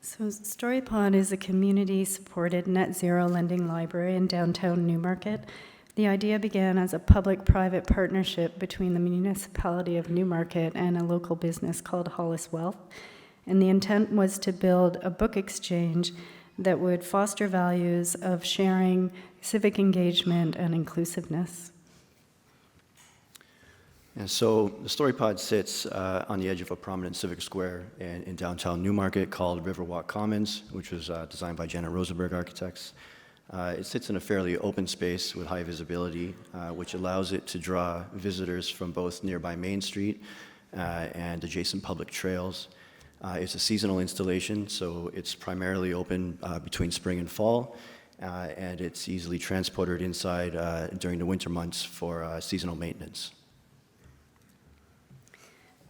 So StoryPod is a community-supported net zero lending library in downtown Newmarket. The idea began as a public-private partnership between the municipality of Newmarket and a local business called HollisWealth. And the intent was to build a book exchange that would foster values of sharing, civic engagement, and inclusiveness. And so the StoryPod sits on the edge of a prominent civic square in downtown Newmarket called Riverwalk Commons, which was designed by Janet Rosenberg Architects. It sits in a fairly open space with high visibility, which allows it to draw visitors from both nearby Main Street and adjacent public trails. It's a seasonal installation, so it's primarily open between spring and fall, and it's easily transported inside during the winter months for seasonal maintenance.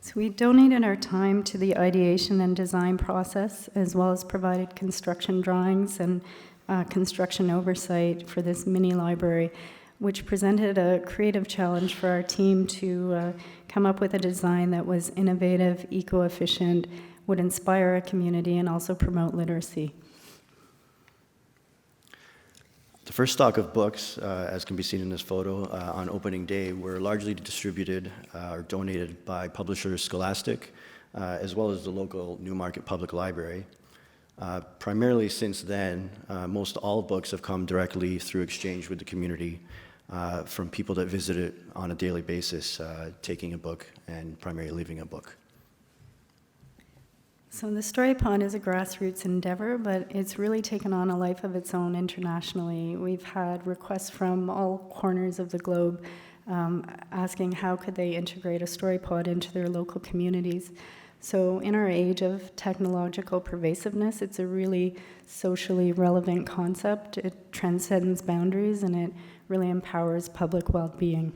So we donated our time to the ideation and design process, as well as provided construction drawings and construction oversight for this mini library, which presented a creative challenge for our team to come up with a design that was innovative, eco-efficient, would inspire a community, and also promote literacy. The first stock of books, as can be seen in this photo, on opening day were largely distributed or donated by publisher Scholastic, as well as the local Newmarket Public Library. Primarily since then, most all books have come directly through exchange with the community from people that visit it on a daily basis, taking a book and primarily leaving a book. So the StoryPod is a grassroots endeavor, but it's really taken on a life of its own internationally. We've had requests from all corners of the globe asking how could they integrate a StoryPod into their local communities. So in our age of technological pervasiveness, it's a really socially relevant concept. It transcends boundaries, and it really empowers public well-being.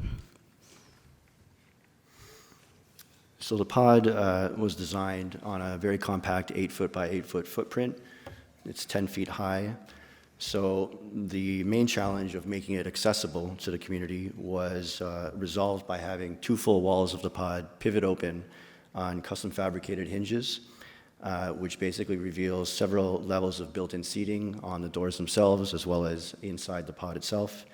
So the pod was designed on a very compact 8-foot by 8-foot footprint. It's 10 feet high. So the main challenge of making it accessible to the community was resolved by having 2 full walls of the pod pivot open on custom fabricated hinges, which basically reveals several levels of built-in seating on the doors themselves, as well as inside the pod itself.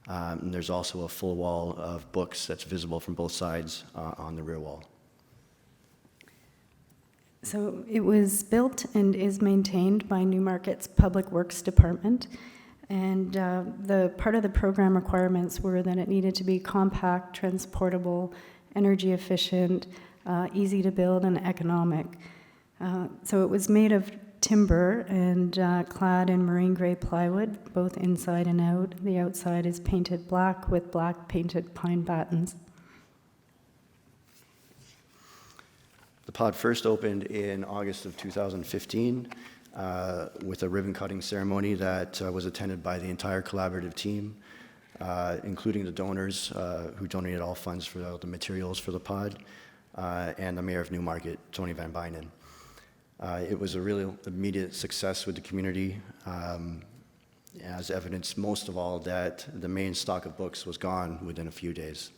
And there's also a full wall of books that's visible from both sides on the rear wall. So it was built and is maintained by Newmarket's Public Works Department. And the part of the program requirements were that it needed to be compact, transportable, energy efficient, easy to build, and economic. So it was made of timber and clad in marine gray plywood, both inside and out. The outside is painted black with black painted pine battens. The pod first opened in August of 2015 with a ribbon cutting ceremony that was attended by the entire collaborative team, including the donors who donated all funds for the materials for the pod, and the mayor of Newmarket, Tony Van Bynen. It was a really immediate success with the community, as evidenced most of all that the main stock of books was gone within a few days.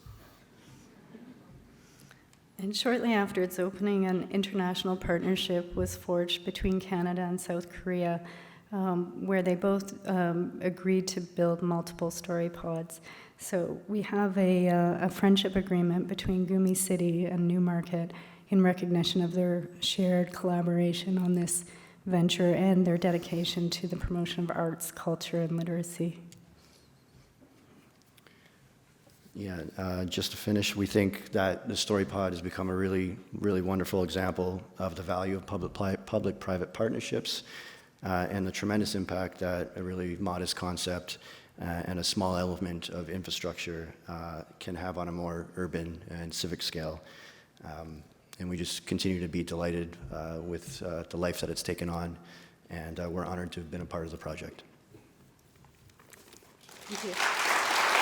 And shortly after its opening, an international partnership was forged between Canada and South Korea, where they both agreed to build multiple StoryPods. So we have a friendship agreement between Gumi City and Newmarket in recognition of their shared collaboration on this venture and their dedication to the promotion of arts, culture, and literacy. Yeah, just to finish, we think that the StoryPod has become a really, really wonderful example of the value of public-private partnerships and the tremendous impact that a really modest concept and a small element of infrastructure can have on a more urban and civic scale. And we just continue to be delighted with the life that it's taken on, and we're honored to have been a part of the project. Thank you.